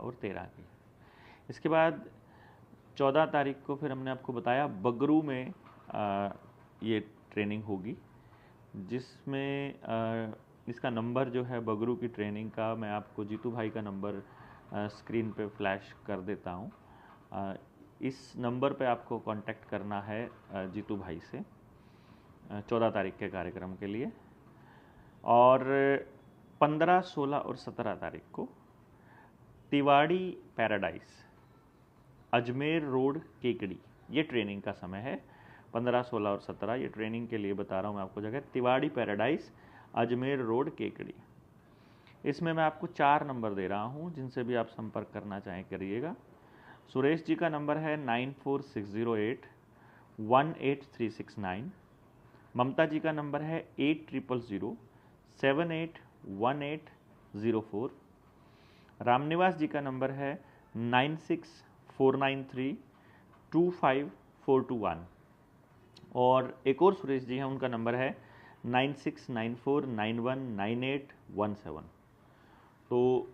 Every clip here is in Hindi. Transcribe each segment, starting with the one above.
और 13 की। इसके बाद 14 तारीख को फिर हमने आपको बताया बगरू में ये ट्रेनिंग होगी, जिसमें इसका नंबर जो है बगरू की ट्रेनिंग का मैं आपको जीतू भाई का नंबर स्क्रीन पे फ्लैश कर देता हूँ। इस नंबर पे आपको कांटेक्ट करना है जीतू भाई से 14 तारीख के कार्यक्रम के लिए। और 15, 16 और 17 तारीख को तिवाड़ी पैराडाइज अजमेर रोड केकड़ी, ये ट्रेनिंग का समय है। 15, 16 और 17 ये ट्रेनिंग के लिए बता रहा हूँ मैं आपको जगह, तिवाड़ी पैराडाइज अजमेर रोड केकड़ी। इसमें मैं आपको 4 नंबर दे रहा हूँ, जिनसे भी आप संपर्क करना चाहें करिएगा। सुरेश जी का नंबर है 9460818369। ममता जी का नंबर है 8000781804। रामनिवास जी का नंबर है 9649325421। और एक और सुरेश जी हैं, उनका नंबर है 9694919817। तो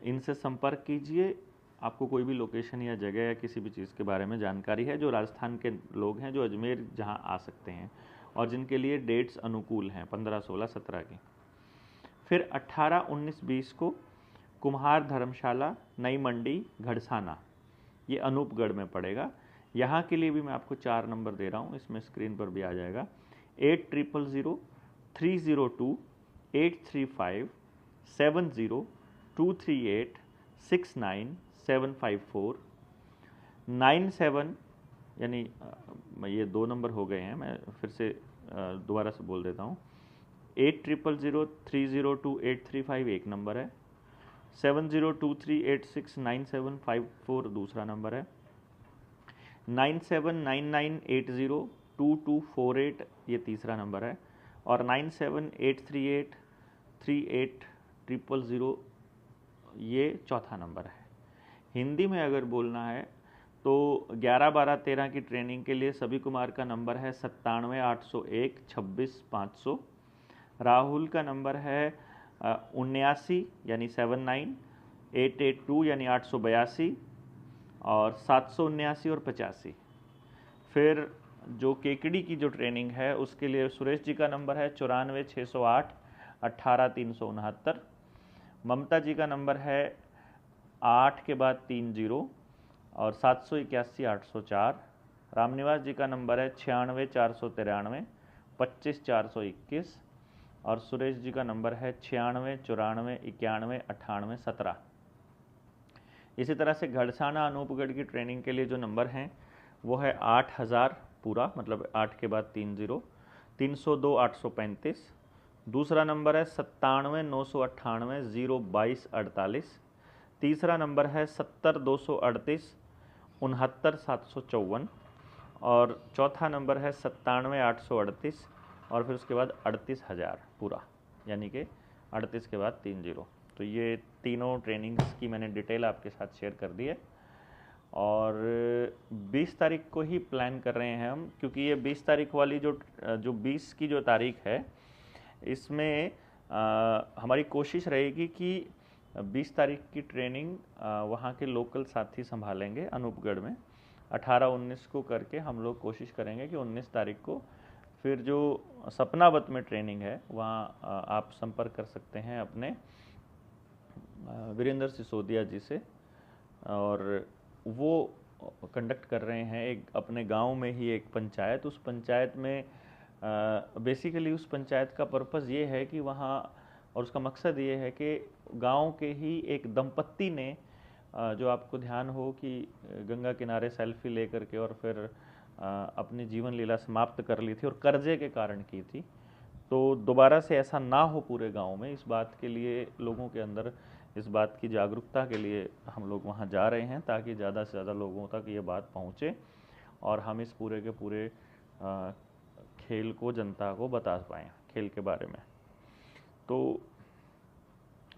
इनसे संपर्क कीजिए। आपको कोई भी लोकेशन या जगह या किसी भी चीज़ के बारे में जानकारी है, जो राजस्थान के लोग हैं जो अजमेर जहां आ सकते हैं और जिनके लिए डेट्स अनुकूल हैं 15, 16, 17 की। फिर 18, 19, 20 को कुम्हार धर्मशाला नई मंडी घड़साना, ये अनूपगढ़ में पड़ेगा। यहाँ के लिए भी मैं आपको 4 नंबर दे रहा हूँ, इसमें स्क्रीन पर भी आ जाएगा। 8000-302-835-70-238-69754। 97 यानी ये 2 नंबर हो गए हैं, मैं फिर से दोबारा से बोल देता हूँ। 8000-302-835 एक नंबर है। 7023869754 दूसरा नंबर है। 9799802248 ये तीसरा नंबर है। और 9783838000 ये चौथा नंबर है। हिंदी में अगर बोलना है तो 11, 12, 13 की ट्रेनिंग के लिए सभी कुमार का नंबर है 97, 801, 26, 500। राहुल का नंबर है 79 यानी 79, 882 यानी 882 और 779 और 85। फिर जो केकड़ी की जो ट्रेनिंग है उसके लिए सुरेश जी का नंबर है 94, 608, 18, 369। ममता जी का नंबर है 8 के बाद 30 और 781, 804। रामनिवास जी का नंबर है 96, 493, 25, 421। और सुरेश जी का नंबर है 96, 94, 91, 98, 17। इसी तरह से घड़साना अनूपगढ़ की ट्रेनिंग के लिए जो नंबर हैं वो है 8000 पूरा, मतलब 8 के बाद 30, 302, 835। दूसरा नंबर है 97, 998, 022, 48। तीसरा नंबर है 70, 238, 69, 754। और चौथा नंबर है 97, 838 और फिर उसके बाद 38,000 पूरा, यानी कि 38 के बाद 30। तो ये तीनों ट्रेनिंग्स की मैंने डिटेल आपके साथ शेयर कर दी है। और 20 तारीख को ही प्लान कर रहे हैं हम, क्योंकि ये 20 तारीख वाली जो 20 की जो तारीख है, इसमें हमारी कोशिश रहेगी कि 20 तारीख की ट्रेनिंग वहाँ के लोकल साथी संभालेंगे अनूपगढ़ में। 18, 19 को करके हम लोग कोशिश करेंगे कि 19 तारीख को फिर जो सपनावत में ट्रेनिंग है वहाँ आप संपर्क कर सकते हैं अपने वीरेंद्र सिसोदिया जी से। और वो कंडक्ट कर रहे हैं एक अपने गांव में ही एक पंचायत। उस पंचायत में बेसिकली उस पंचायत का पर्पज़ ये है कि वहाँ, और उसका मकसद ये है कि गांव के ही एक दंपत्ति ने जो आपको ध्यान हो कि गंगा किनारे सेल्फी लेकर के और फिर अपनी जीवन लीला समाप्त कर ली थी और कर्जे के कारण की थी। तो दोबारा से ऐसा ना हो पूरे गांव में, इस बात के लिए लोगों के अंदर इस बात की जागरूकता के लिए हम लोग वहां जा रहे हैं, ताकि ज़्यादा से ज़्यादा लोगों तक ये बात पहुंचे और हम इस पूरे के पूरे खेल को जनता को बता पाएँ, खेल के बारे में। तो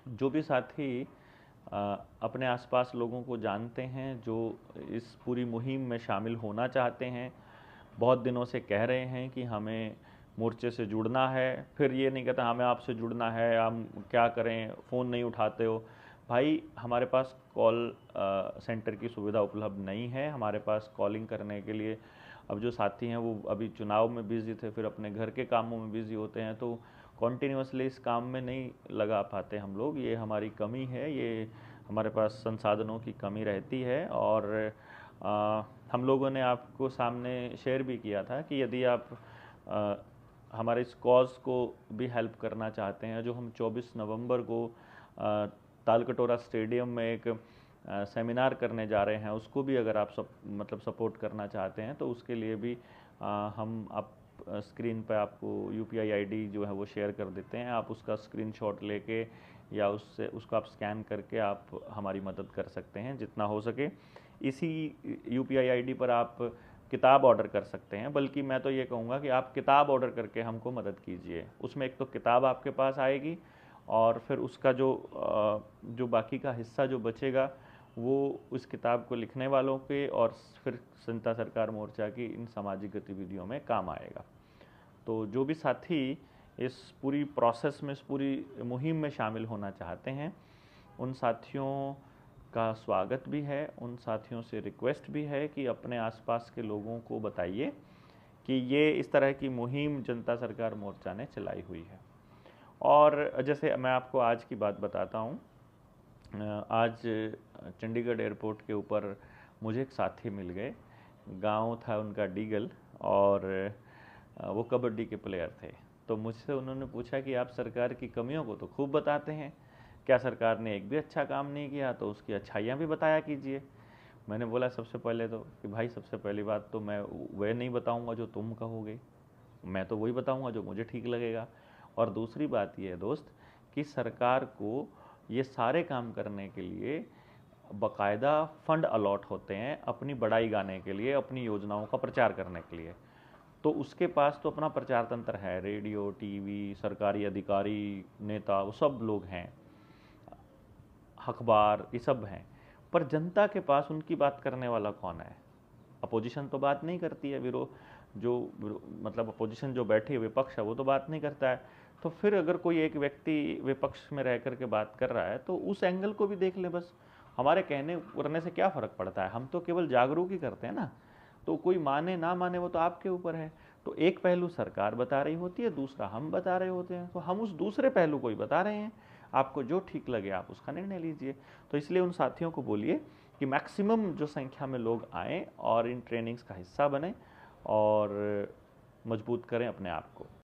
जो भी साथी अपने आसपास लोगों को जानते हैं जो इस पूरी मुहिम में शामिल होना चाहते हैं, बहुत दिनों से कह रहे हैं कि हमें मोर्चे से जुड़ना है, फिर ये नहीं कहता हमें आपसे जुड़ना है, हम क्या करें, फ़ोन नहीं उठाते हो, भाई हमारे पास कॉल सेंटर की सुविधा उपलब्ध नहीं है, हमारे पास कॉलिंग करने के लिए अब जो साथी हैं वो अभी चुनाव में बिज़ी थे, फिर अपने घर के कामों में बिज़ी होते हैं, तो कॉन्टीन्यूसली इस काम में नहीं लगा पाते हम लोग। ये हमारी कमी है, ये हमारे पास संसाधनों की कमी रहती है। और हम लोगों ने आपको सामने शेयर भी किया था कि यदि आप आ, हमारे इस कॉज को भी हेल्प करना चाहते हैं, जो हम 24 नवंबर को तालकटोरा स्टेडियम में एक सेमिनार करने जा रहे हैं, उसको भी अगर आप सपोर्ट करना चाहते हैं तो उसके लिए भी हम आप स्क्रीन पर आपको UPI ID जो है वो शेयर कर देते हैं। आप उसका स्क्रीनशॉट लेके या उसको आप स्कैन करके आप हमारी मदद कर सकते हैं जितना हो सके। इसी UPI ID पर आप किताब ऑर्डर कर सकते हैं, बल्कि मैं तो ये कहूँगा कि आप किताब ऑर्डर करके हमको मदद कीजिए। उसमें एक तो किताब आपके पास आएगी और फिर उसका जो बाकी का हिस्सा जो बचेगा वो उस किताब को लिखने वालों के और फिर जनता सरकार मोर्चा की इन सामाजिक गतिविधियों में काम आएगा। तो जो भी साथी इस पूरी प्रोसेस में, इस पूरी मुहिम में शामिल होना चाहते हैं, उन साथियों का स्वागत भी है। उन साथियों से रिक्वेस्ट भी है कि अपने आसपास के लोगों को बताइए कि ये इस तरह की मुहिम जनता सरकार मोर्चा ने चलाई हुई है। और जैसे मैं आपको आज की बात बताता हूँ, आज चंडीगढ़ एयरपोर्ट के ऊपर मुझे एक साथी मिल गए। गांव था उनका डीगल और वो कबड्डी के प्लेयर थे। तो मुझसे उन्होंने पूछा कि आप सरकार की कमियों को तो खूब बताते हैं, क्या सरकार ने एक भी अच्छा काम नहीं किया, तो उसकी अच्छाइयाँ भी बताया कीजिए। मैंने बोला सबसे पहले तो कि भाई सबसे पहली बात तो मैं वह नहीं बताऊंगा जो तुम कहोगे, मैं तो वही बताऊंगा जो मुझे ठीक लगेगा। और दूसरी बात यह है दोस्त कि सरकार को ये सारे काम करने के लिए बाकायदा फंड अलॉट होते हैं अपनी बड़ाई गाने के लिए, अपनी योजनाओं का प्रचार करने के लिए। तो उसके पास तो अपना प्रचार तंत्र है, रेडियो, टीवी, सरकारी अधिकारी, नेता, वो सब लोग हैं, अखबार, ये सब हैं। पर जनता के पास उनकी बात करने वाला कौन है? अपोजिशन तो बात नहीं करती है, मतलब अपोजिशन जो बैठी है, विपक्ष है, वो तो बात नहीं करता है। तो फिर अगर कोई एक व्यक्ति विपक्ष में रह करके बात कर रहा है तो उस एंगल को भी देख ले बस। हमारे कहने करने से क्या फ़र्क पड़ता है, हम तो केवल जागरूक ही करते हैं ना। तो कोई माने ना माने वो तो आपके ऊपर है। तो एक पहलू सरकार बता रही होती है, दूसरा हम बता रहे होते हैं, तो हम उस दूसरे पहलू को ही बता रहे हैं। आपको जो ठीक लगे आप उसका निर्णय लीजिए। तो इसलिए उन साथियों को बोलिए कि मैक्सिमम जो संख्या में लोग आएँ और इन ट्रेनिंग्स का हिस्सा बने और मजबूत करें अपने आप को।